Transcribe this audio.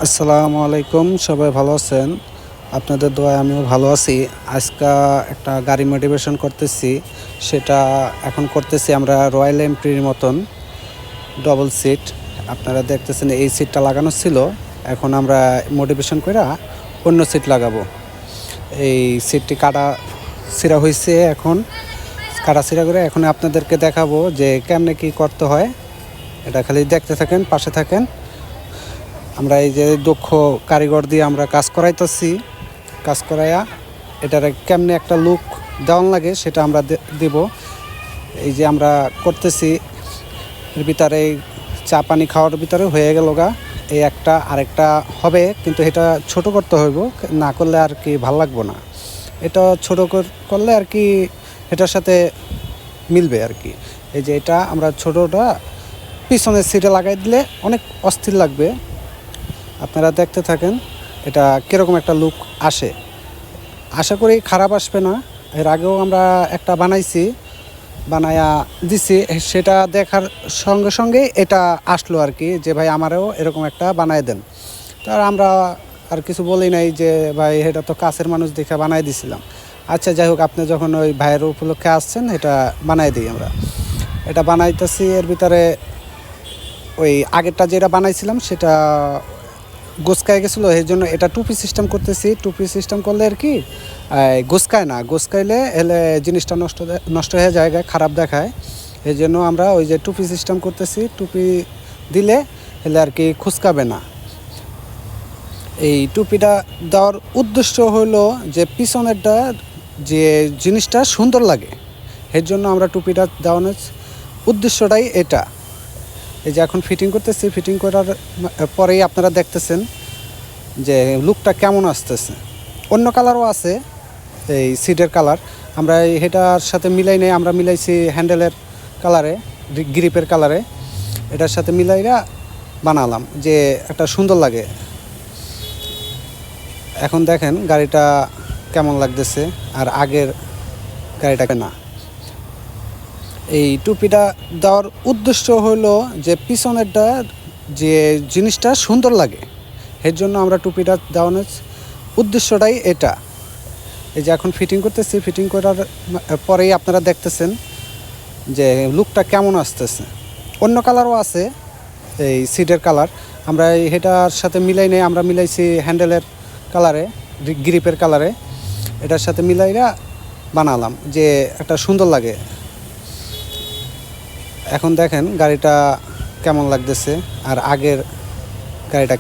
আসসালামু আলাইকুম, সবাই ভালো আছেন? আপনাদের দোয়ায় আমিও ভালো আছি। আজকে একটা গাড়ি মোটিভেশন করতেছি, সেটা এখন করতেছি আমরা রয়্যাল এনফিল্ডের মতন ডবল সিট। আপনারা দেখতেছেন এই সিটটা লাগানো ছিল, এখন আমরা মোটিভেশন করে অন্য সিট লাগাবো। এই সিটটি কাটা ছিঁড়া হয়েছে, এখন কাটা ছিঁড়া করে এখন আপনাদেরকে দেখাবো যে কেমনে কী করতে হয়। এটা খালি দেখতে থাকেন, পাশে থাকেন। আমরা এই যে দক্ষ কারিগর দিয়ে আমরা কাজ করাইতেছি, কাজ করাইয়া এটার কেমনে একটা লুক দেওয়ান লাগে সেটা আমরা দেব। এই যে আমরা করতেছি, এর ভিতরে চা পানি খাওয়ার ভিতরে হয়ে গেল গা এই একটা, আরেকটা হবে, কিন্তু এটা ছোট করতে হইব, না করলে আর কি ভাল লাগবো না। এটা ছোট করলে আর কি এটার সাথে মিলবে আর কি। এই যে এটা আমরা ছোটোটা পিছনের সিটে লাগাই দিলে অনেক অস্থির লাগবে। আপনারা দেখতে থাকেন এটা কীরকম একটা লুক আসে। আশা করি খারাপ আসবে না। এর আগেও আমরা একটা বানাইছি, বানায়া দিছি, সেটা দেখার সঙ্গে সঙ্গে এটা আসলো আর কি, যে ভাই আমারও এরকম একটা বানায় দেন। তার আমরা আর কিছু বলি নাই যে ভাই এটা তো কাছের মানুষ দেখে বানাই দিছিলাম। আচ্ছা যাই হোক, আপনি যখন ওই ভাইয়ের উপলক্ষে আসছেন এটা বানাই দিই আমরা। এটা বানাইতেছি, এর ভিতরে ওই আগেরটা যেটা বানাইছিলাম সেটা গোসকায় গেছিলো, এই জন্য এটা টুপি সিস্টেম করতেছি। টুপি সিস্টেম করলে আর কি গোসকায় না, গোসকাইলে এলে জিনিসটা নষ্ট হয়ে যায়, খারাপ দেখায়। এই জন্য আমরা ওই যে টুপি সিস্টেম করতেছি, টুপি দিলে এলে আর কি খুসকাবে না। এই টুপিটা দেওয়ার উদ্দেশ্য হলো যে পিছনেরটা যে জিনিসটা সুন্দর লাগে, এর জন্য আমরা টুপিটা দেওয়ানোর উদ্দেশ্যটাই এটা। এই যে এখন ফিটিং করতেছি, ফিটিং করার পরেই আপনারা দেখতেছেন যে লুকটা কেমন আসতেছে। অন্য কালারও আছে, এই সিটের কালার আমরা এটার সাথে মিলাই নেই, আমরা মিলাইছি হ্যান্ডেলের কালারে, গ্রিপের কালারে। এটার সাথে মিলাইরা বানালাম যে একটা সুন্দর লাগে। এখন দেখেন গাড়িটা কেমন লাগতেছে আর আগের গাড়িটাকে না। এই টুপিটা দেওয়ার উদ্দেশ্য হলো যে পিছনেরটা যে জিনিসটা সুন্দর লাগে, এর জন্য আমরা টুপিটা দেওয়ানোর উদ্দেশ্যটাই এটা। এই যে এখন ফিটিং করতেছি, ফিটিং করার পরেই আপনারা দেখতেছেন যে লুকটা কেমন আসতেছে। অন্য কালারও আছে, এই সিটের কালার আমরা এটার সাথে মিলাই নেই, আমরা মিলাইছি হ্যান্ডেলের কালারে, গ্রিপের কালারে। এটার সাথে মিলাইরা বানালাম যে একটা সুন্দর লাগে। এখন দেখেন গাড়িটা কেমন লাগতেছে আর আগের গাড়িটা